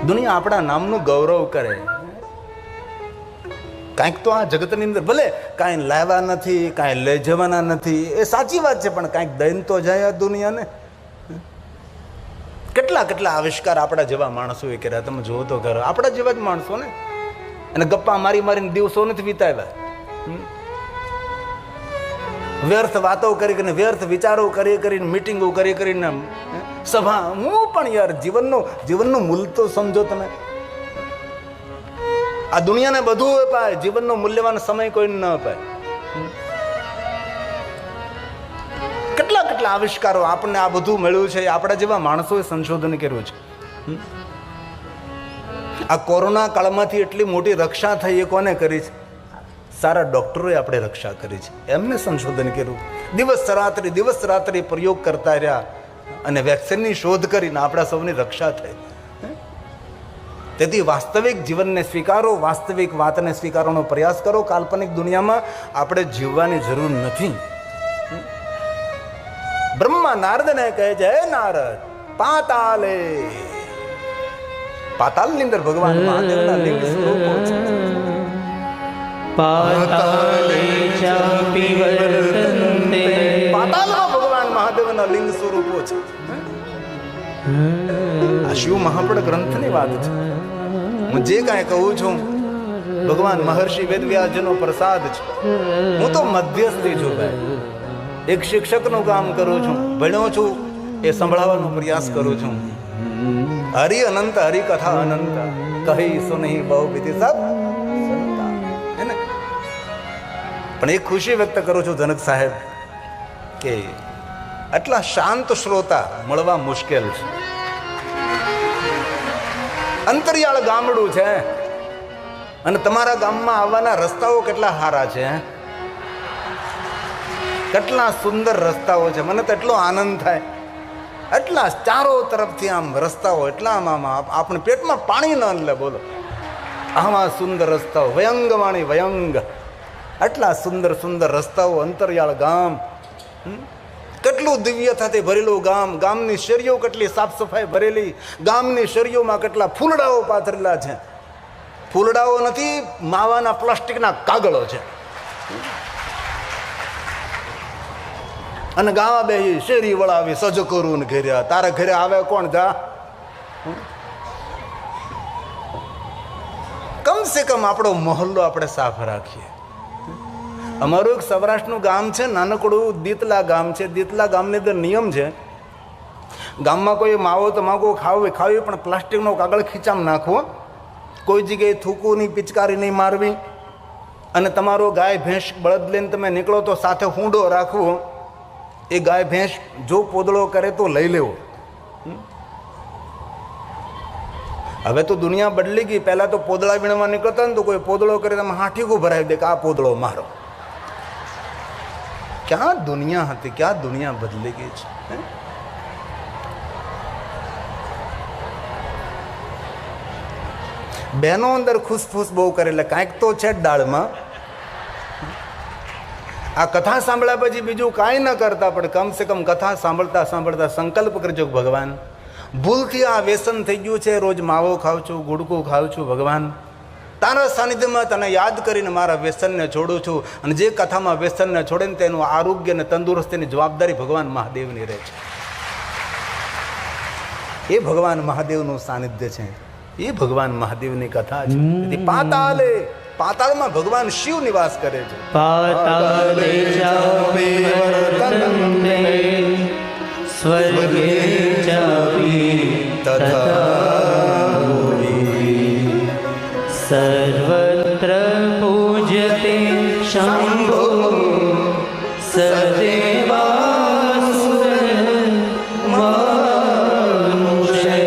દુનિયા આપણા નામનું ગૌરવ કરે. કાંઈક તો આ જગતની અંદર ભલે કાંઈ લાવ્યા નથી, કાંઈ લઈ જવાના નથી, એ સાચી વાત છે, પણ કાંઈક દઈને તો જાય આ દુનિયાને. કેટલા કેટલા આવિષ્કાર આપણા જેવા માણસોએ કર્યા, તમે જુઓ તો કરો. આપણા જેવા જ માણસો ને, અને ગપ્પા મારી મારીને દિવસો નથી વિતાવ્યા. વ્યર્થ વાતો કરી કરીને, વ્યર્થ વિચારો કરી કરીને, મીટિંગો કરી કરીને, સભા. હું પણ યાર જીવનનું મૂલ્ય તો સમજો તમે. આ દુનિયાને બધું અપાય, જીવનનો મૂલ્યવાન સમય કોઈને ન અપાય. કેટલા કેટલા આવિષ્કારો આપણને આ બધું મળ્યું છે, આપણા જેવા માણસોએ સંશોધન કર્યું છે. આ કોરોના કાળમાંથી એટલી મોટી રક્ષા થઈ એ કોને કરી છે? સારા ડોક્ટરોએ આપણે રક્ષા કરી છે, એમને સંશોધન કર્યું. દિવસ રાત્રિ પ્રયોગ કરતા રહ્યા અને વેક્સિનની શોધ કરીને આપણા સૌની રક્ષા થઈ. તેથી વાસ્તવિક જીવનને સ્વીકારો, વાસ્તવિક વાતને સ્વીકારવાનો પ્રયાસ કરો. કાલ્પનિક દુનિયામાં આપણે જીવવાની જરૂર નથી. બ્રહ્મા નારદને કહે છે, હે નારદ, પાતાલે, પાતાલની અંદર ભગવાન મહાદેવના લિંગ સ્વરૂપો છે. પાતાલે ચાપી વર્તન્તે, પાતાલમાં ભગવાન મહાદેવના લિંગ સ્વરૂપો છે. આ શિવ મહાપડ ગ્રંથની વાત છે. હું જે કાંઈ કહું છું ભગવાન મહર્ષિ વેદવ્યાસજીનો પ્રસાદ છે. હું તો મધ્યસ્થી છું ભાઈ. એક શિક્ષકનું કામ કરું છું, ભણ્યો છું, એ સંભળાવવાનો પ્રયાસ કરું છું. હરિ અનંત, હરિ કથા અનંત, કહી સુનહી બહુ વિધિ સબ સંતા. એને પણ એક ખુશી વ્યક્ત કરું છું જનક સાહેબ કે આટલા શાંત શ્રોતા મળવા મુશ્કેલ છે. અંતરિયાળ ગામડું છે અને તમારા ગામમાં આવવાના રસ્તાઓ કેટલા સારા છે, કેટલા સુંદર રસ્તાઓ છે. મને તો એટલો આનંદ થાય. એટલા ચારો તરફથી આમ રસ્તાઓ, એટલા આમ આપણે પેટમાં પાણી ન લે. બોલો, આમાં સુંદર રસ્તાઓ, વયંગ વાણી વયંગ, આટલા સુંદર સુંદર રસ્તાઓ. અંતરિયાળ ગામ, કેટલું દિવ્યતાથી ભરેલું ગામ. ગામની શેરીઓ કેટલી સાફ સફાઈ ભરેલી. ગામની શેરીઓમાં કેટલા ફૂલડાઓ પાથરેલા છે. ફૂલડાઓ નથી, માવાના પ્લાસ્ટિકના કાગળો છે. અને ગાવા બે શેરી વળાવી સજ કરું ને ઘેર્યા. તારા ઘરે આવે કોણ? જા, કમસે કમ આપણો મહોલ્લો આપણે સાફ રાખીએ. અમારું એક સૌરાષ્ટ્રનું ગામ છે, નાનકડું દીતલા ગામ છે. દીતલા ગામની અંદર નિયમ છે, ગામમાં કોઈ માવો તમાકુ ખાવી પણ પ્લાસ્ટિકનો કાગળ ખીચામાં નાખવો. કોઈ જગ્યાએ થૂકવું નહીં, પિચકારી નહીં મારવી. અને તમારો ગાય ભેંસ બળદ લઈને તમે નીકળો તો સાથે હુંડો રાખવો. એ ગાય ભેંસ જો પોદળો કરે તો લઈ લેવો. હવે તો દુનિયા બદલી ગઈ. પહેલા તો પોદળા વીણવા નીકળતા ને તો કોઈ પોદળો કરે તમે હાઠીકું ભરાવી દે કે આ પોદળો મારો. ક્યાં દુનિયા હતી, ક્યાં દુનિયા બદલી ગઈ છે. બહેનો અંદર ખુશફુસ બહુ કરે એટલે કાંઈક તો છે જ ડાળમાં. આ કથા સાંભળ્યા પછી બીજું કાંઈ ન કરતા, પણ કમસે કમ કથા સાંભળતા સાંભળતા સંકલ્પ કરજો, ભગવાન ભૂલથી આ વ્યસન થઈ ગયું છે, રોજ માવો ખાઉં છું, ગુડકું ખાઉં છું, ભગવાન તારા સાનિધ્યમાં તને યાદ કરીને મારા વ્યસનને છોડું છું. અને જે કથામાં વ્યસનને છોડે ને તેનું આરોગ્ય અને તંદુરસ્તીની જવાબદારી ભગવાન મહાદેવની રહે છે. એ ભગવાન મહાદેવનું સાનિધ્ય છે, એ ભગવાન મહાદેવની કથા છે. તેથી પાતાલે, પાતાળમાં ભગવાન શિવ નિવાસ કરે છે. પાતાલે ચાપી વર્તન્તે, સ્વર્ગે ચાપી તથા સર્વત્ર પૂજ્યતે શંભો સદેવાસુર મનુષ્ય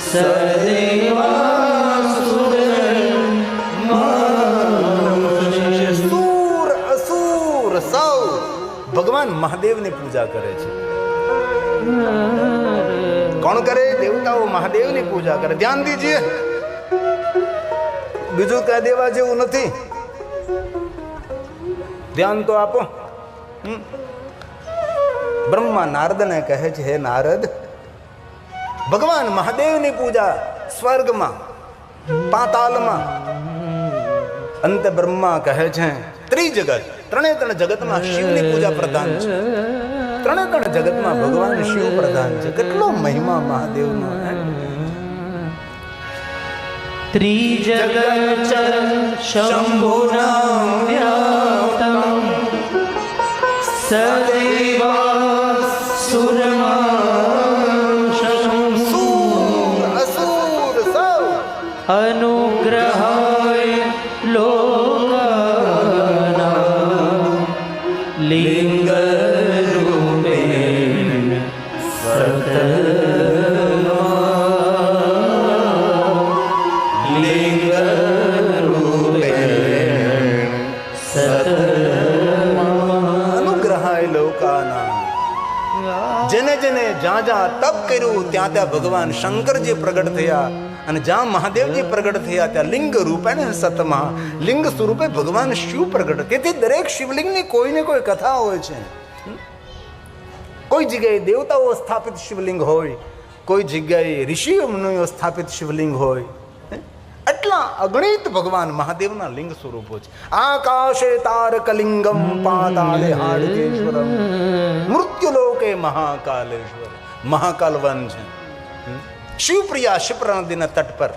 સદેવાસુર મનુષ્ય. સુર અસુર સૌ ભગવાન મહાદેવની પૂજા કરે છે. કોણ કરે? દેવતાઓ મહાદેવની પૂજા કરે. ધ્યાન દીજીએ, બીજું કઈ દેવા જેવું નથી. ધ્યાન તો આપો. બ્રહ્મા નારદને કહે છે, હે નારદ, ભગવાન મહાદેવની પૂજા સ્વર્ગમાં, પાતાલમાં. અંત બ્રહ્મા કહે છે ત્રિજગત, ત્રણે ત્રણ જગતમાં શિવની પૂજા પ્રધાન છે. ત્રણે ત્રણ જગતમાં ભગવાન શિવ પ્રધાન છે. કેટલો મહિમા મહાદેવનો. ત્રિજગત શંભુના વ્યાપ્તમ સદૈવ સુરમાશમ અસુર સૌ અનુગ્રહાય લોકાનાં લિંગ રૂપેણ અનુગ્રહાય લોકાના. જેને જેને જ્યાં જ્યાં તપ કર્યું ત્યાં ત્યાં ભગવાન શંકરજી પ્રગટ થયા, અને જ્યાં મહાદેવજી પ્રગટ થયા ત્યાં લિંગ રૂપે ને સતમાં લિંગ સ્વરૂપે ભગવાન શિવ પ્રગટ. તેથી દરેક શિવલિંગની કોઈ ને કોઈ કથા હોય છે. કોઈ જગ્યાએ દેવતાઓ સ્થાપિત શિવલિંગ હોય, કોઈ જગ્યાએ ઋષિઓ મુનિઓ સ્થાપિત શિવલિંગ હોય. એટલા અગણિત ભગવાન મહાદેવના લિંગ સ્વરૂપો છે. આકાશે તારકલિંગમ પાતાલે હાડકેશ્વરમ મૃત્યુલોકે મહાકાલેશ્વર. મહાકાલવન છે. શિવપ્રિયા શિપ્રા નદીના તટ પર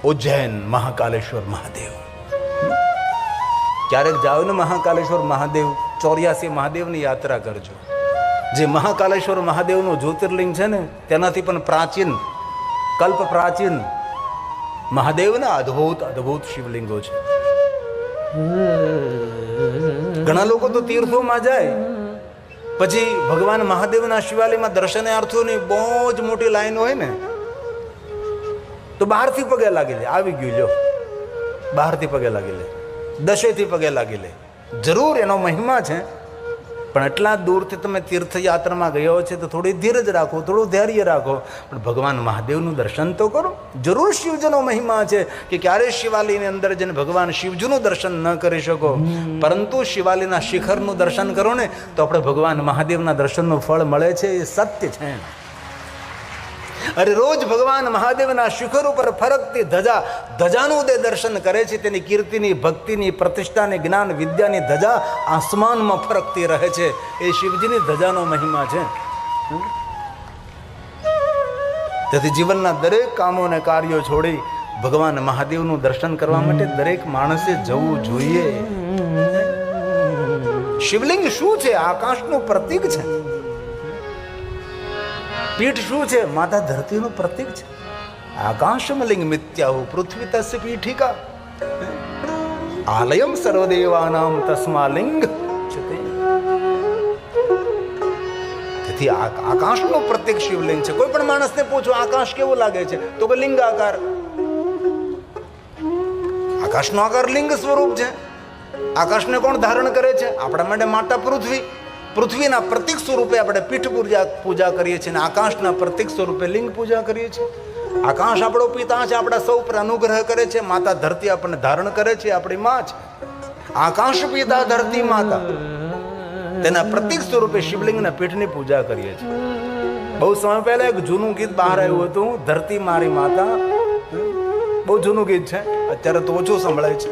ઉજ્જૈન મહાકાલેશ્વર મહાદેવ. ક્યારેક જાઓ ને મહાકાલેશ્વર મહાદેવ, 84 મહાદેવની યાત્રા કરજો. જે મહાકાલેશ્વર મહાદેવનું જ્યોતિર્લિંગ છે ને, તેનાથી પણ પ્રાચીન, કલ્પ પ્રાચીન મહાદેવના અદ્ભુત અદ્ભુત શિવલિંગો છે. ઘણા લોકો તો તીર્થોમાં જાય, પછી ભગવાન મહાદેવના શિવાલયમાં દર્શનાર્થીઓની બહુ જ મોટી લાઈન હોય ને, તો બહારથી પગે લાગી લે. આવી ગયું લ્યો, બહારથી પગે લાગી લે, દશેથી પગે લાગી લે. જરૂર એનો મહિમા છે, પણ એટલા દૂરથી તમે તીર્થયાત્રામાં ગયો છે તો થોડી ધીરજ રાખો, થોડું ધૈર્ય રાખો, પણ ભગવાન મહાદેવનું દર્શન તો કરો. જરૂર શિવજીનો મહિમા છે કે ક્યારે શિવાલયની અંદર જઈને ભગવાન શિવજીનું દર્શન ન કરી શકો, પરંતુ શિવાલયના શિખરનું દર્શન કરો ને તો આપણે ભગવાન મહાદેવના દર્શનનું ફળ મળે છે. એ સત્ય છે. અરે રોજ ભગવાન મહાદેવના શિખર ઉપર ફરકતી ધજા, ધજાનું જે દર્શન કરે છે, તેની કીર્તિની, ભક્તિની, પ્રતિષ્ઠાની, જ્ઞાન વિદ્યાની ધજા આસમાનમાં ફરકતી રહે છે. એ શિવજીની ધજાનો મહિમા છે. તેથી જીવનના દરેક કામો અને કાર્યો છોડી ભગવાન મહાદેવનું દર્શન કરવા માટે દરેક માણસે જવું જોઈએ. શિવલિંગ શું છે? આકાશનું પ્રતીક છે. પીઠ શું છે? માતા ધરતીનું પ્રતીક છે. આકાશમ લિંગ મિત્યાહુ પૃથ્વી તસ્ય પીઠિકા આલયમ સર્વદેવાનામ તસ્મા લિંગ. તેથી આકાશનું પ્રતીક શિવલિંગ છે. કોઈ પણ માણસને પૂછો આકાશ કેવું લાગે છે, તો કે લિંગ આકાર. આકાશનો આકાર લિંગ સ્વરૂપ છે. આકાશને કોણ ધારણ કરે છે? આપણા માટે માતા પૃથ્વી. પૃથ્વીના પ્રતીક સ્વરૂપે આપણે પીઠ પૂજા કરીએ છીએ, અને આકાશના પ્રતીક સ્વરૂપે લિંગ પૂજા કરીએ છીએ. આકાશ આપણો પિતા છે, આપણા સૌ પર અનુગ્રહ કરે છે. માતા ધરતી આપણને ધારણ કરે છે, આપણી માં છે. આકાશ પિતા, ધરતી માતા, તેના પ્રતીક સ્વરૂપે શિવલિંગના પીઠની પૂજા કરીએ છીએ. બહુ સમય પહેલા એક જૂનું ગીત બહાર આવ્યું હતું, ધરતી મારી માતા. બહુ જૂનું ગીત છે, અત્યારે તો ઓછું સંભળાય છે.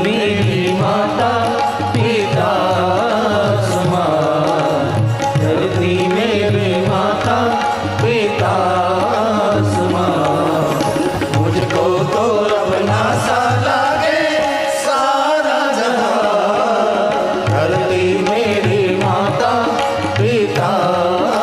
मेरी माता पिता समान, धरती मेरी माता પિતા સમાન. મુझको तो अपना सा लागे सारा जहां, धरती मेरी माता પિતા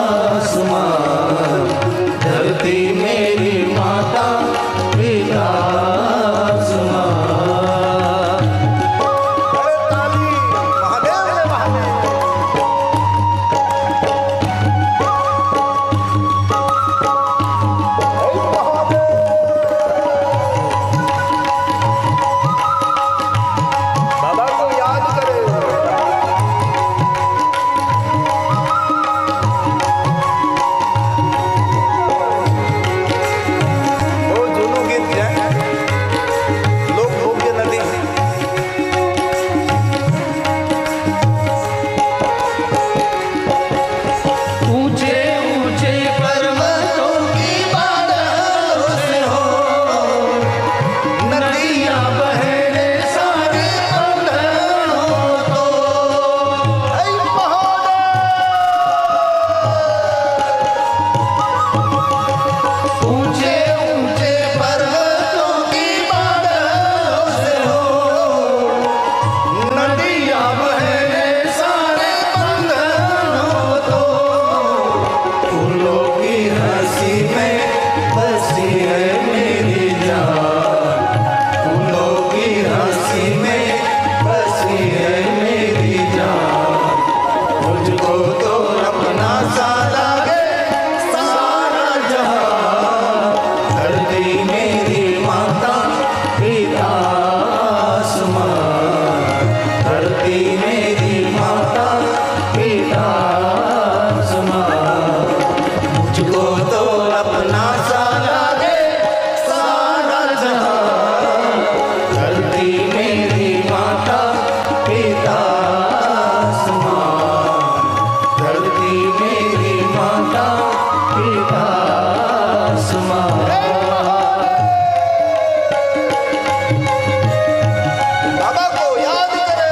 फरियाद करे,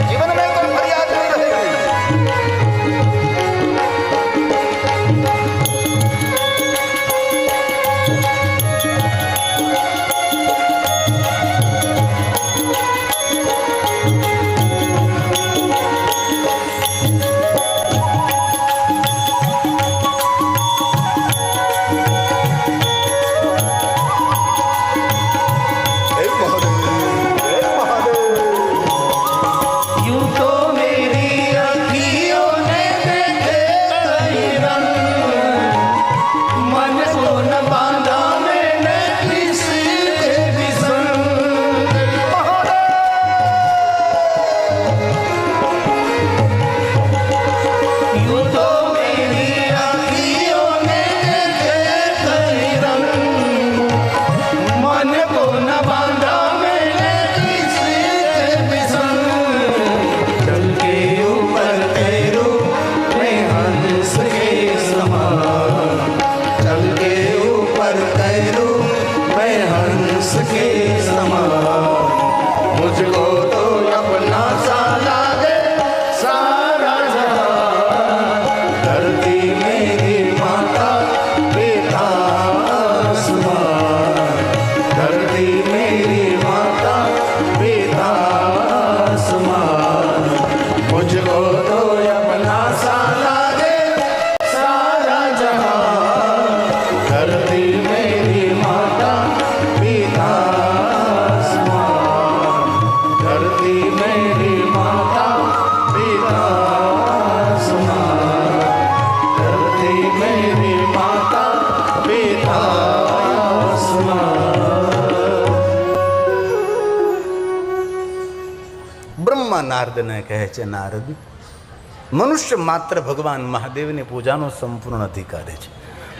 जीवन में कोई फरियाद नहीं रहेगी। यूं तो मेरी अखियों ने देखे कई रंग, मन को न बांधा मैंने किसी के भी संग। यूं तो मेरी अखियों ने देखे कई रंग, मन को न बांधा मैंने किसी के भी संग। चल के ऊपर तेरू मैं हंस के समान, चल के ऊपर तेरू मैं हंस के समान। मुझको तो अपना सा लागे सारा जहां, धरती मेरी माता पिता आसमान, धरती मेरी माता पिता आसमान। मुझको तो अपना सा लागे सारा जहां, धरती मेरी माता पिता आसमान, धरती मेरी माता पिता आसमान, धरती मेरी माता पिता आसमान। બ્રહ્મા નારદને કહે છે, નારદ, મનુષ્ય માત્ર ભગવાન મહાદેવની પૂજાનો સંપૂર્ણ અધિકારી છે.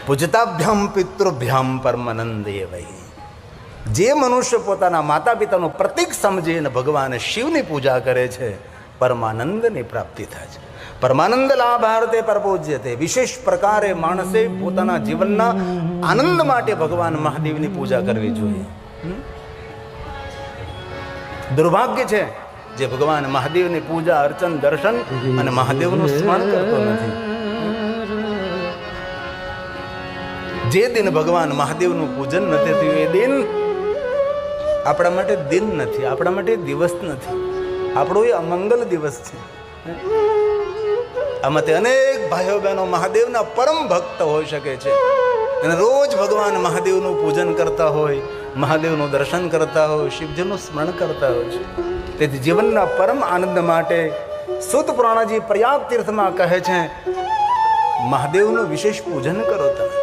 પૂજતાભ્યામ પિતૃભ્યામ પરમાનંદ એવૈ. જે મનુષ્ય પોતાના માતા પિતાનું પ્રતીક સમજીને ભગવાન શિવની પૂજા કરે છે, પરમાનંદની પ્રાપ્તિ થાય છે. પરમાનંદ લાભાર્થે પરપૂજ્યતે. વિશેષ પ્રકારે માણસે પોતાના જીવનના આનંદ માટે ભગવાન મહાદેવની પૂજા કરવી જોઈએ. દુર્ભાગ્ય છે જે ભગવાન મહાદેવની પૂજા અર્ચન દર્શન અને મહાદેવનું સ્મરણ કરતો નથી. જે દિન ભગવાન મહાદેવનું પૂજન નથી થયું એ દિન આપણા માટે દિન નથી, આપણા માટે દિવસ નથી, આપણો એ અમંગલ દિવસ છે. આમાં તે અનેક ભાઈઓ બહેનો મહાદેવના પરમ ભક્ત હોઈ શકે છે અને રોજ ભગવાન મહાદેવનું પૂજન કરતા હોય, મહાદેવનું દર્શન કરતા હોય, શિવજીનું સ્મરણ કરતા હોય છે. તેથી જીવનના પરમ આનંદ માટે સુત પુરાણાજી પ્રયાગ તીર્થમાં કહે છે, મહાદેવનું વિશેષ પૂજન કરો તમે.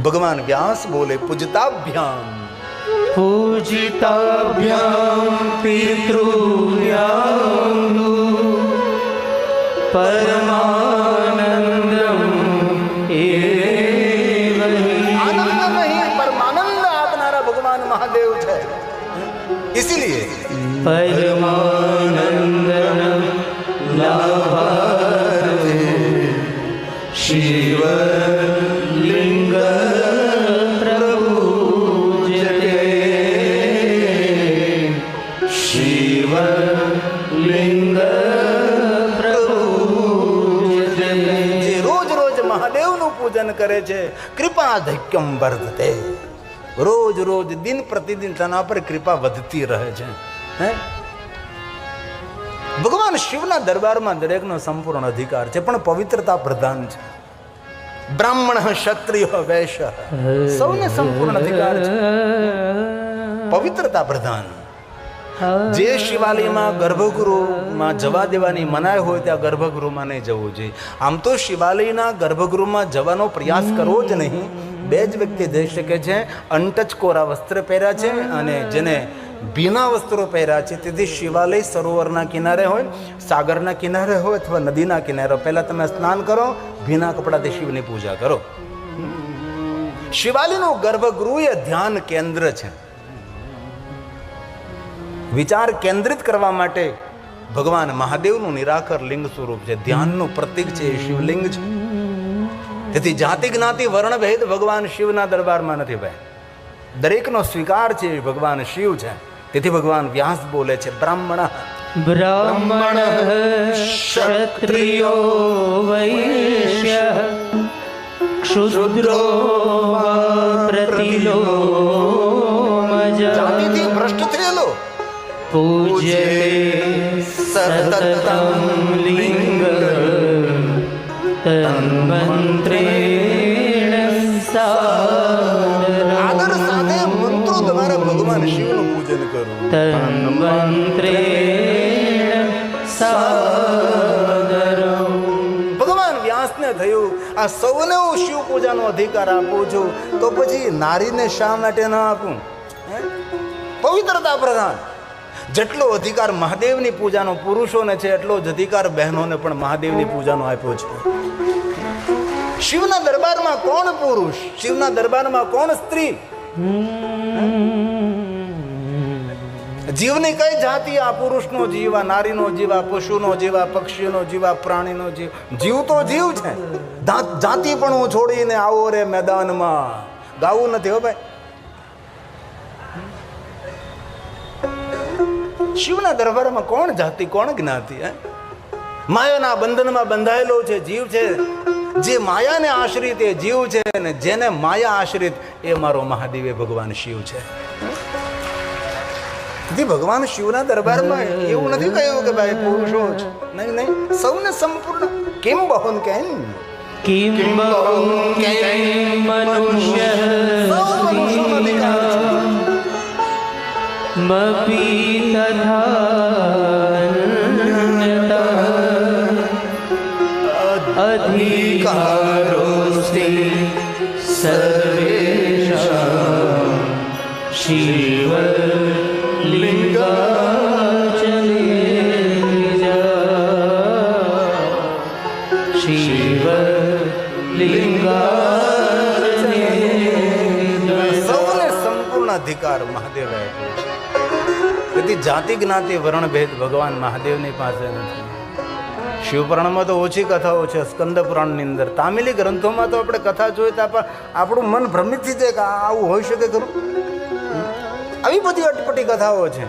ભગવાન વ્યાસ બોલે, પૂજતાભ્યામ पूजिताभ्यां पितृभ्यां परमानंदम एव आनंद नहीं परमानंद આપનારા ભગવાન મહાદેવ છે. इसीलिए परमानंदम लाभार्थे शिव लिंग प्रपूज्यते, शिव लिंग प्रपूज्यते. જે રોજ રોજ મહાદેવનું પૂજન કરે છે, કૃપાધિક્યમ વર્ધતે. રોજ રોજ દિન પ્રતિદિન તેના પર કૃપા વધતી રહે છે. ભગવાન શિવના દરબારમાં દરેકનો સંપૂર્ણ અધિકાર છે, પણ પવિત્રતા પ્રધાન છે. બ્રાહ્મણ ક્ષત્રિય વૈશ્ય સૌને સંપૂર્ણ અધિકાર છે, પવિત્રતા પ્રધાન. જે શિવાલયમાં ગર્ભગૃહમાં જવા દેવાની મનાઈ હોય ત્યાં ગર્ભગૃહમાં નહીં જવું જોઈએ. આમ તો શિવાલયના ગર્ભગૃહમાં જવાનો પ્રયાસ કરવો જ નહીં. બે જ વ્યક્તિ જઈ શકે છે, અનટચ કોરા વસ્ત્ર પહેર્યા છે અને જેને ભીના વસ્ત્રો પહેર્યા છે. તેથી શિવાલય સરોવરના કિનારે હોય, સાગરના કિનારે હોય અથવા નદીના કિનારે, પહેલાં તમે સ્નાન કરો, ભીના કપડાથી શિવની પૂજા કરો. શિવાલયનું ગર્ભગૃહ એ ધ્યાન કેન્દ્ર છે. વિચાર કેન્દ્રિત કરવા માટે ભગવાન મહાદેવનું નિરાકર લિંગ સ્વરૂપ છે, ધ્યાનનું પ્રતીક છે, એ શિવલિંગ છે. તેથી જાતિ જ્ઞાતિ વર્ણ ભેદ ભગવાન શિવના દરબારમાં નથી ભાઈ. દરેકનો સ્વીકાર છે એ ભગવાન શિવ છે. તેથી ભગવાન વ્યાસ બોલે છે બ્રાહ્મણ બ્રાહ્મણ ક્ષત્રિયો વૈશ્ય ક્ષુદ્રો પ્રતિલોમજ જાતિથી ભ્રષ્ટ થયેલો પૂજ્ય સતતમ લિંગ તન્મંત્રેણ આદર સાથે મંત્રો દ્વારા ભગવાન શિવનું પૂજન કરવું. તન્મંત્રેણ સાદરમ. ભગવાન વ્યાસને થયું આ સૌને હું શિવ પૂજાનો અધિકાર આપું છું તો પછી નારીને શા માટે ન આપું? પવિત્રતા પ્રધાન જેટલો અધિકાર મહાદેવની પૂજાનો પુરુષોને છે એટલો જ અધિકાર બહેનોને પણ મહાદેવની પૂજાનો આપ્યો છે. શિવના દરબારમાં કોણ પુરુષ? શિવના દરબારમાં કોણ સ્ત્રી? જીવની કઈ જાતિ? આ પુરુષનો જીવ, આ નારીનો જીવ, આ પશુનો જીવ, આ પક્ષીનો જીવ, આ પ્રાણીનો જીવ. જીવ તો જીવ છે. જાતિ પણ હું છોડીને આવો રે મેદાનમાં. ગાવું નથી હો ભાઈ. શિવના દરબારમાં કોણ જાતિ કોણ જ્ઞાતિ? માયાના બંધનમાં બંધાયેલો છે જીવ છે. જે માયાને આશ્રિત એ જીવ છે અને જેને માયા આશ્રિત એ મારો મહાદેવ એ ભગવાન શિવ છે. ભગવાન શિવના દરબારમાં એવું નથી કહ્યું કે ભાઈ પુરુષો જ નહીં નહીં, સૌને સંપૂર્ણ. કેમ બહોન કેમ કિમ મનુષ્ય મપી તથા અધિકારોસ્તે સર્વેષાં શિવ લિંગાચલે શિવ લિંગાચલે. સૌને સંપૂર્ણ અધિકાર મહાદેવ આપ્યો છે. તેથી જાતિ જ્ઞાતિ વર્ણ ભેદ ભગવાન મહાદેવની પાસે નથી. શિવપુરાણમાં તો ઓછી કથાઓ છે. સ્કંદ પુરાણની અંદર, તામિલી ગ્રંથોમાં તો આપણે કથા જોઈએ તો આપણું મન ભ્રમિત થઈ જાય કે આવું હોઈ શકે ખરું? આવી બધી અટપટી કથાઓ છે.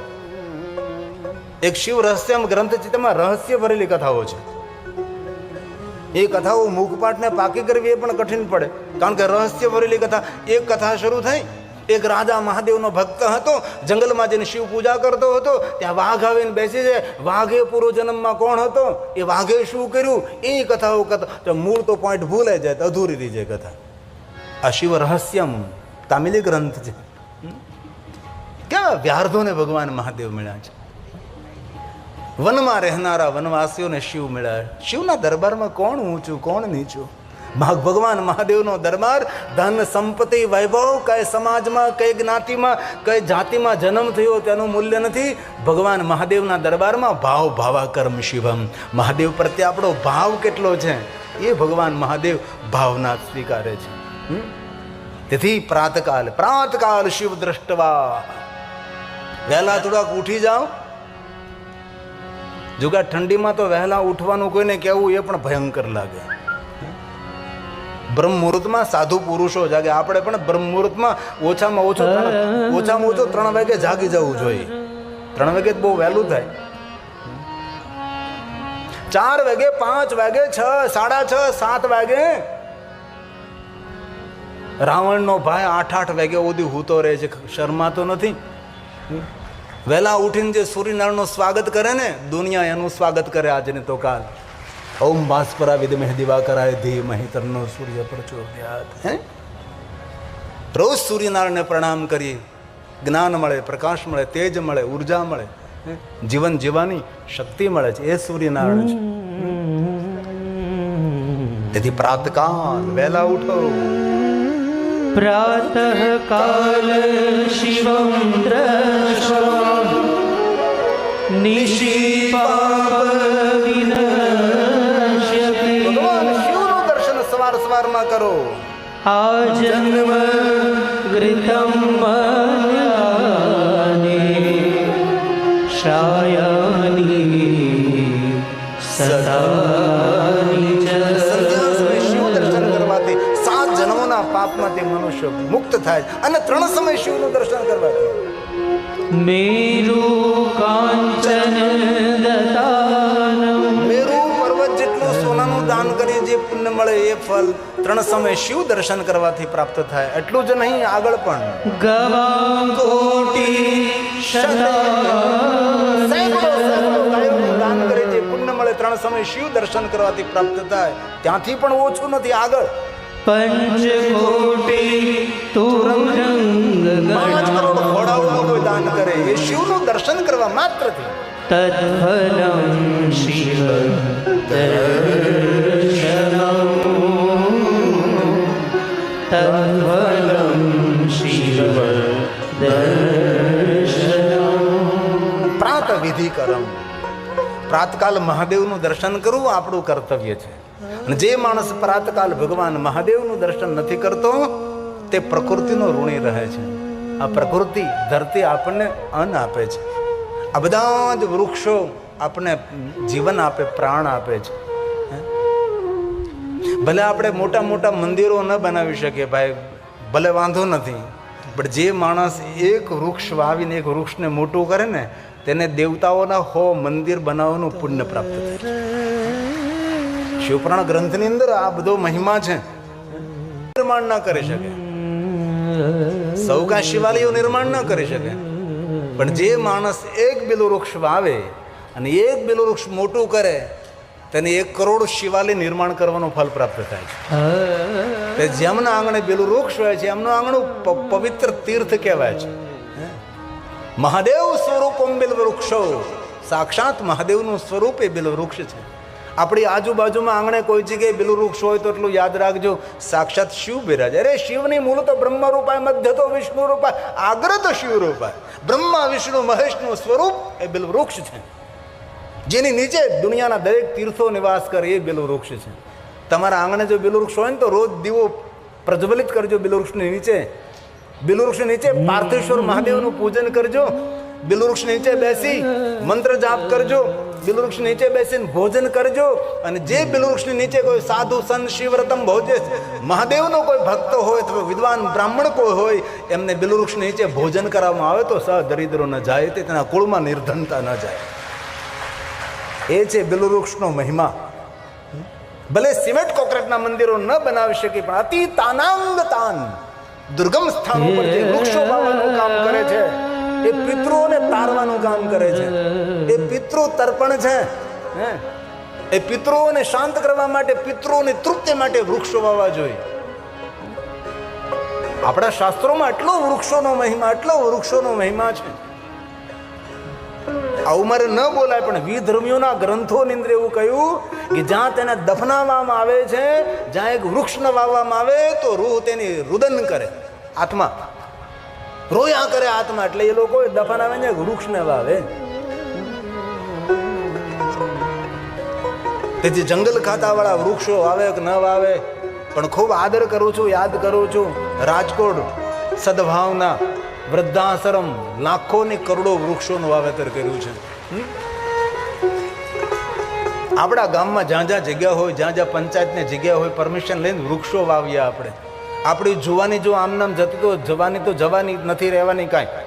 એક શિવ રહસ્યમ ગ્રંથ છે, તેમાં રહસ્ય ભરેલી કથાઓ છે. એ કથાઓ મુખપાઠને પાકી કરવી એ પણ કઠિન પડે, કારણ કે રહસ્ય ભરેલી કથા. એક કથા શરૂ થઈ. એક રાજા મહાદેવનો ભક્ત હતો, જંગલમાં જઈને શિવ પૂજા કરતો હતો. ત્યાં વાઘ આવીને બેસી જાય. વાઘે પૂર્વ જન્મમાં કોણ હતો, એ વાઘે શું કર્યું, એ કથાઓ કથા મૂળ તો પોઈન્ટ ભૂલાઈ જાય તો અધૂરી રહી જાય કથા. આ શિવ રહસ્યમ તામિલી ગ્રંથ છે. કેવા વ્યાર્ધોને ભગવાન મહાદેવ મળ્યા છે. વનમાં રહેનારા વનવાસીઓને શિવ મળ્યા. શિવના દરબારમાં કોણ ઊંચું કોણ નીચું? ભગવાન મહાદેવનો દરબાર ધન સંપત્તિ વૈભવ કઈ સમાજમાં કઈ જ્ઞાતિમાં કઈ જાતિમાં જન્મ થયો તેનું મૂલ્ય નથી. ભગવાન મહાદેવના દરબારમાં ભાવ ભાવાકર્મ શિવમ. મહાદેવ પ્રત્યે આપણો ભાવ કેટલો છે એ ભગવાન મહાદેવ ભાવના સ્વીકારે છે. તેથી પ્રાતકાલ શિવ દ્રષ્ટવા. વહેલા થોડાક ઉઠી જાઓ. જો કે ઠંડીમાં તો વહેલા ઉઠવાનું કોઈને કહેવું એ પણ ભયંકર લાગે. બ્રહ્મ મુહૂર્તમાં સાધુ પુરુષો જાગે. આપણે પણ બ્રહ્મ મુહૂર્તમાં ઓછામાં ઓછો 3 વાગે જાગી જવું જોઈએ. 3 વાગે બહુ વહેલું થાય. 4 વાગે 5 વાગે 6, 6:30, 7 વાગે. રાવણનો ભાઈ 8 વાગે સુધી હૂતો રહે છે, શરમાતો નથી. વહેલા ઉઠીને જે સૂર્યનારાયણનું સ્વાગત કરે ને, દુનિયા એનું સ્વાગત કરે આજને તો કાલ. ઓમ ભાસ્કરા વિદ્મહે દિવાકરાય ધીમહિ તન્નો સૂર્ય પ્રચોદયાત. રોજ સૂર્યનારાયણને પ્રણામ કરીએ. જ્ઞાન મળે, પ્રકાશ મળે, તેજ મળે, ઉર્જા મળે, જીવન જીવવાની શક્તિ મળે છે. એ સૂર્યનારાયણ છે. તેથી પ્રાતકાલ વહેલા ઉઠો. પ્રાતઃ કાલ શિવમ દ્રષ્ટવા નિશી પાપ વિનશ્યતિ. ભગવાન શિવનું દર્શન સવારમાં કરો. આ જન્મ ગૃતમ મન્યાની શાયાની સતાની. શિવ દર્શન કરવાથી 7 જન્મોના પાપ પાપમાંથી મનુષ્ય મુક્ત થાય અને 3 સમય શિવનું દર્શન કરવાથી. મેરુ કાંચન દદાનમ મેરુ પર્વત જેટલું સોનાનું દાન કરી જે પુણ્ય મળે એ ફળ 3 સમય શિવ દર્શન કરવાથી પ્રાપ્ત થાય. એટલું જ નહીં, આગળ પણ ગવાં કોટી સેંકડો ગાયોનું દાન કરે જે પુણ્ય મળે 3 સમય શિવ દર્શન કરવાથી પ્રાપ્ત થાય. ત્યાંથી પણ ઓછું નથી, આગળ પંચ કોટી તુરંગ 5 કરોડ ઘોડાઓનું કોઈ દાન કરે એ શિવનું દર્શન કરવા માત્રથી. તત્ફલમ શિવ દર્શનમ તત્ફલમ શિવ દર્શનમ. પ્રાત વિધિ કરમ, પ્રાતકાલ મહાદેવનું દર્શન કરવું આપણું કર્તવ્ય છે. અને જે માણસ પ્રાતકાલ ભગવાન મહાદેવનું દર્શન નથી કરતો તે પ્રકૃતિનો ઋણી રહે છે. આ પ્રકૃતિ ધરતી આપણને અન્ન આપે છે. આ બધા જ વૃક્ષો આપણને જીવન આપે, પ્રાણ આપે છે. ભલે આપણે મોટા મોટા મંદિરો ન બનાવી શકીએ ભાઈ, ભલે વાંધો નથી, પણ જે માણસ એક વૃક્ષ વાવીને એક વૃક્ષને મોટું કરે ને તેને દેવતાઓના 100 મંદિર બનાવવાનું પુણ્ય પ્રાપ્ત થાય. શિવપુરાણ ગ્રંથની અંદર આ બધો મહિમા છે. નિર્માણ ન કરી શકે, સૌ કા શિવાલયો નિર્માણ ન કરી શકે, પણ જે માણસ એક બેલું વૃક્ષ વાવે અને એક બેલું વૃક્ષ મોટું કરે તેને 1 કરોડ શિવાલય નિર્માણ કરવાનું ફળ પ્રાપ્ત થાય છે. જેમના આંગણે બેલું વૃક્ષ હોય છે એમનું આંગણું પવિત્ર તીર્થ કહેવાય છે. મહાદેવ સ્વરૂપમ બિલ વૃક્ષો, સાક્ષાત મહાદેવનું સ્વરૂપ એ બિલ વૃક્ષ છે. આપણી આજુબાજુમાં આંગણે કોઈ જગ્યાએ બિલ વૃક્ષ હોય તો એટલું યાદ રાખજો, સાક્ષાત શિવ બિરાજે. અરે શિવની મૂળ તો બ્રહ્મ રૂપાય, મધ્ય તો વિષ્ણુ રૂપાય, આગળ તો શિવ રૂપાય. બ્રહ્મા વિષ્ણુ મહેશનું સ્વરૂપ એ બિલ વૃક્ષ છે. જેની નીચે દુનિયાના દરેક તીર્થો નિવાસ કરે એ બિલ વૃક્ષ છે. તમારા આંગણે જો બિલ વૃક્ષ હોય ને તો રોજ દીવો પ્રજ્વલિત કરજો બિલવૃક્ષની નીચે. બિલવૃક્ષની નીચે પાર્થેશ્વર મહાદેવનું પૂજન કરજો. બિલવૃક્ષની નીચે બેસી મંત્ર જાપ કરજો. બિલવૃક્ષની નીચે બેસીને ભોજન કરજો. અને જે બિલવૃક્ષની નીચે કોઈ સાધુ સંત શિવવ્રતમ ભોજે મહાદેવનો કોઈ ભક્ત હોય અથવા વિદ્વાન બ્રાહ્મણ કોઈ હોય એમને બિલવૃક્ષની નીચે ભોજન કરવામાં આવે તો દરિદ્રો ન જાય, તે તેના કુળમાં નિર્ધનતા ન જાય. એ છે બિલવૃક્ષનો મહિમા. ભલે સિમેન્ટ કોન્ક્રીટના મંદિરો ન બનાવી શકે પણ અતિ તાનાંગ તાન દુર્ગમ સ્થાનો પર જે વૃક્ષો વાવવાનું કામ કરે છે એ પિતૃઓને તારવાનું કામ કરે છે. એ પિતૃ તર્પણ છે. એ પિતૃઓને શાંત કરવા માટે, પિતૃઓની તૃપ્તિ માટે વૃક્ષો વાવવા જોઈએ. આપણા શાસ્ત્રોમાં એટલો વૃક્ષોનો મહિમા છે. આવું મારે ન બોલાય પણ વિધર્મીઓના ગ્રંથોની અંદર એવું કહ્યું કે જ્યાં તેને દફનાવવામાં આવે છે, જ્યાં એક વૃક્ષ ન વાવવામાં આવે તો રૂહ તેની રુદન કરે, આત્મા રોયા કરે આત્મા. એટલે એ લોકો દફનાવે ને વૃક્ષને વાવે. તેથી જંગલ ખાતા વાળા વૃક્ષો વાવે કે ન વાવે પણ ખૂબ આદર કરું છું, યાદ કરું છું. રાજકોટ સદભાવના વૃદ્ધાશ્રમ લાખોની કરોડો વૃક્ષોનું વાવેતર કર્યું છે. આપણા ગામમાં જ્યાં જ્યાં જગ્યા હોય, જ્યાં જ્યાં પંચાયતની જગ્યા હોય, પરમિશન લઈને વૃક્ષો વાવ્યા. આપણે આપણી જુવાની જો આમનામ જતી તો જવાની નથી રહેવાની કાંઈ.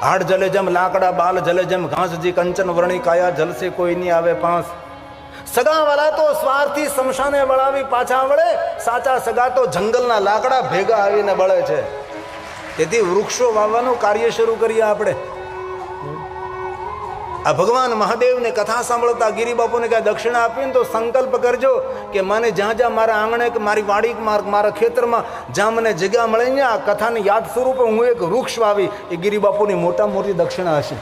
હાડ જલે જેમ લાકડા, બાલ જલે જેમ ઘાસજી, કંચન વર્ણી કાયા જલસે કોઈ નહીં આવે પાંસ. સગા વાળા તો સ્વાર્થી શમશાને વળાવી પાછા વળે, સાચા સગા તો જંગલના લાકડા ભેગા આવીને બળે છે. તેથી વૃક્ષો વાવવાનું કાર્ય શરૂ કરીએ આપણે. આ ભગવાન મહાદેવને કથા સાંભળતા ગિરિબાપુને કાંઈ દક્ષિણા આપીને તો સંકલ્પ કરજો કે મને જ્યાં જ્યાં મારા આંગણે કે મારી વાડી મારા ખેતરમાં જ્યાં મને જગ્યા મળે ને આ કથાની યાદ સ્વરૂપે હું એક વૃક્ષ વાવી. એ ગિરિબાપુની મોટા મોટી દક્ષિણા હશે.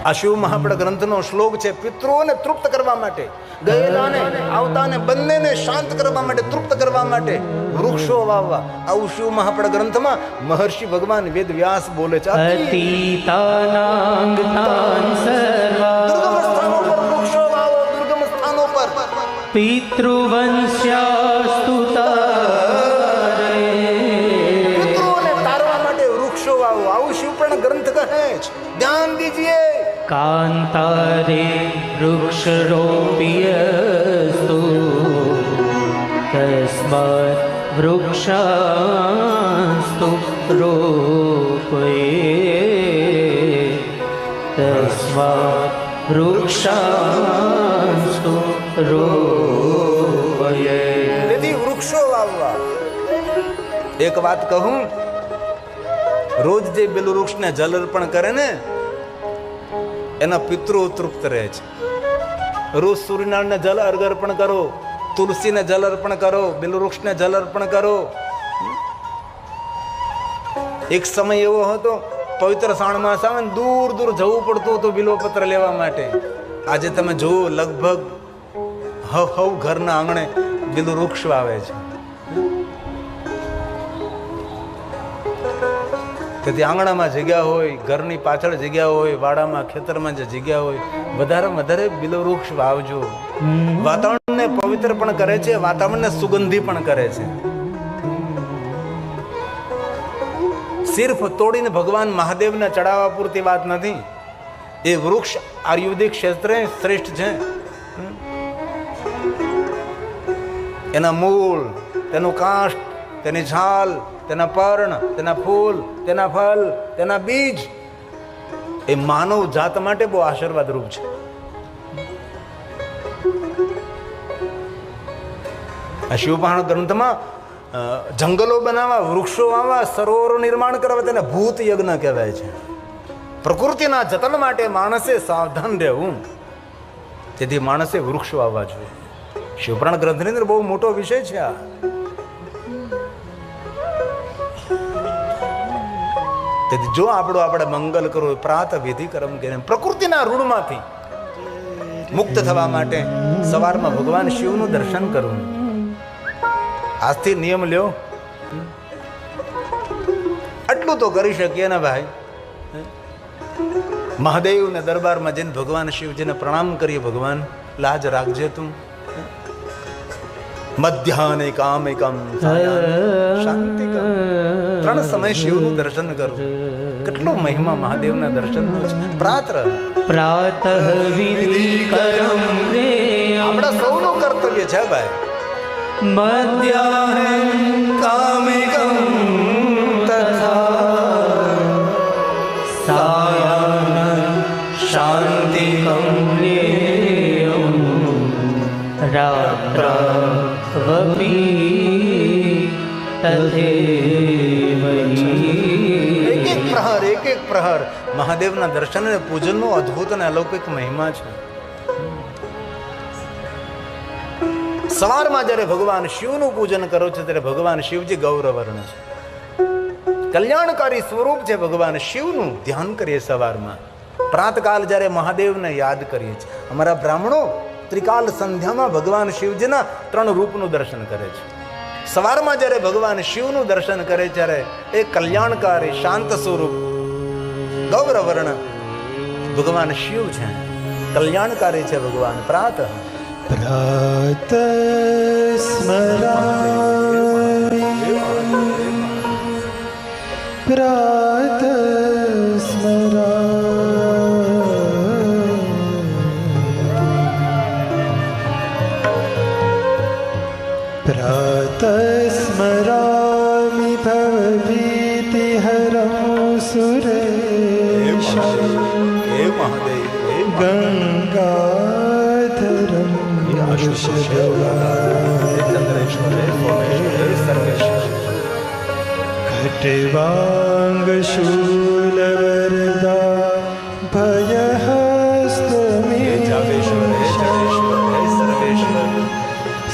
આ શિવ મહાપડ ગ્રંથનો શ્લોક છે. પિતૃઓને તૃપ્ત કરવા માટે, ગયેલાને આવતાને બંનેને શાંત કરવા માટે, તૃપ્ત કરવા માટે વૃક્ષો વાવવા. આવું શિવ મહાપડ ગ્રંથમાં મહર્ષિ ભગવાન વેદ વ્યાસ બોલે છે. અતીતાનાંગ તાન સર્વા દુર્ગમ સ્થાનો પર વૃક્ષો વાવો, દુર્ગમ સ્થાનો પર. પિતૃવંશ્યાસ્તુ પિતૃઓને તારવા માટે વૃક્ષો વાવો. આવું શિવપુરાણ ગ્રંથ કહે છે. ધ્યાન દીજીએ. કાંતારે વૃક્ષરોપિયસ્તુ તસ્માત વૃક્ષાસ્તુ રોપયે તસ્માત વૃક્ષાસ્તુ રોપયે. તેથી વૃક્ષો વાવવા. એક વાત કહું, રોજ જે પેલું વૃક્ષને જલ અર્પણ કરે ને એના પિતૃ તૃપ્ત રહે છે. રોજ સૂર્યનારાયણને જલ અર્પણ કરો, તુલસીને જલ અર્પણ કરો, બિલ્વ વૃક્ષને જલ અર્પણ કરો. એક સમય એવો હતો પવિત્ર શ્રાવણ માસ આવે ને દૂર દૂર જવું પડતું હતું બિલ્વપત્ર લેવા માટે. આજે તમે જુઓ લગભગ હવ ઘરના આંગણે બિલ્વ વૃક્ષ વાવે છે. તેથી આંગણામાં જગ્યા હોય, ઘરની પાછળ જગ્યા હોય, વાડામાં ખેતરમાં જે જગ્યા હોય, વધારે બિલ્વ વૃક્ષ વાવજો. વાતાવરણને પવિત્ર પણ કરે છે, વાતાવરણને સુગંધી પણ કરે છે. સિર્ફ તોડીને ભગવાન મહાદેવને ચડાવવા પૂરતી વાત નથી. એ વૃક્ષ આયુર્વેદિક ક્ષેત્રે શ્રેષ્ઠ છે. એના મૂળ, તેનું કાષ્ઠ, તેની છાલ, તેના પર્ણ, તેના ફૂલ, તેના ફળ, તેના બીજ એ માનવ જાત માટે બહુ આશીર્વાદ રૂપ છે. આ શિવપુરાણ ગ્રંથમાં જંગલો બનાવવા, વૃક્ષો વાવવા, સરોવરો નિર્માણ કરવા તેને ભૂત યજ્ઞ કહેવાય છે. પ્રકૃતિના જતન માટે માણસે સાવધાન રહેવું. તેથી માણસે વૃક્ષ વાવવા જોઈએ. શિવપુરાણ ગ્રંથની અંદર બહુ મોટો વિષય છે આ. તેથી જો આપણે મંગલ કરવું, પ્રાત વિધિ કર્મ કરીને પ્રકૃતિના ઋણમાંથી મુક્ત થવા માટે સવારમાં ભગવાન શિવનું દર્શન કરવું. આજથી નિયમ લ્યો. આટલું તો કરી શકીએ ને ભાઈ. મહાદેવને દરબારમાં જઈને ભગવાન શિવજીને પ્રણામ કરીએ. ભગવાન લાજ રાખજે તું. મધ્યાહને કામિકમ શાંતિકમ. 3 સમય શિવનું દર્શન કરવું. કેટલો મહિમા મહાદેવના દર્શનનો છે. પ્રાતઃ વિધિ કરમ રે આપણા સૌનું કર્તવ્ય છે ભાઈ. મધ્યાહન કામિકમ તથા સાયાહ્ન શાંતિકમ નેયમ રાત્રવપી તથેવહી. એક પ્રહર મહાદેવના દર્શન અને પૂજનનો અદ્ભુત અને અલૌકિક મહિમા છે. સવારમાં જ્યારે ભગવાન શિવનું પૂજન કરો છો ત્યારે ભગવાન શિવજી ગૌરવર્ણ છે. કલ્યાણકારી સ્વરૂપ છે ભગવાન શિવનું ધ્યાન કરીએ સવારમાં. પ્રાતકાલ જ્યારે મહાદેવને યાદ કરીએ છીએ. અમારા બ્રાહ્મણો ત્રિકાલ સંધ્યામાં ભગવાન શિવજીના 3 રૂપનું દર્શન કરે છે. સવારમાં જ્યારે ભગવાન શિવનું દર્શન કરે ત્યારે એ કલ્યાણકારી શાંત સ્વરૂપ ગૌરવર્ણ ભગવાન શિવ છે. કલ્યાણકારી છે ભગવાન. પ્રાતઃ પ્રાત સ્મરામિ પ્રાત સ્મરામિ ભવભીતિહરં સુરેશં ગંગાધરં ખટ્વાંગ શૂલવરદા ભયહસ્તમે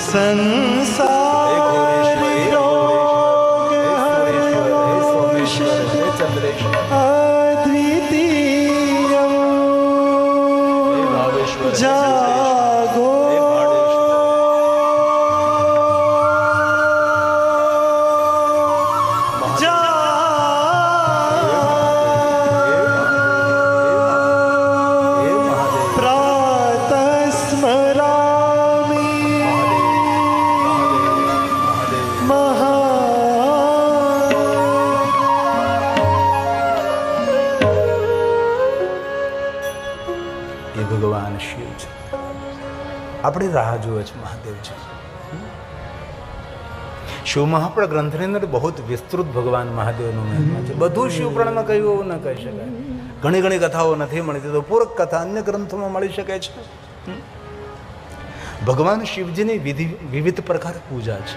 સંસારી અદ્વિતીયં જાગો ભગવાન શિવ છે. આપણી રાહ જુએ છે મહાદેવ છે. શિવ મહાપુરાણ ગ્રંથની અંદર બહુ જ વિસ્તૃત ભગવાન મહાદેવનું મહિમા છે. બધું શિવપુરાણમાં કહ્યું એવું ન કહી શકાય. ઘણી ઘણી કથાઓ નથી મળતી, તો પૂરક કથા અન્ય ગ્રંથોમાં મળી શકે છે. ભગવાન શિવજીની વિવિધ પ્રકાર પૂજા છે.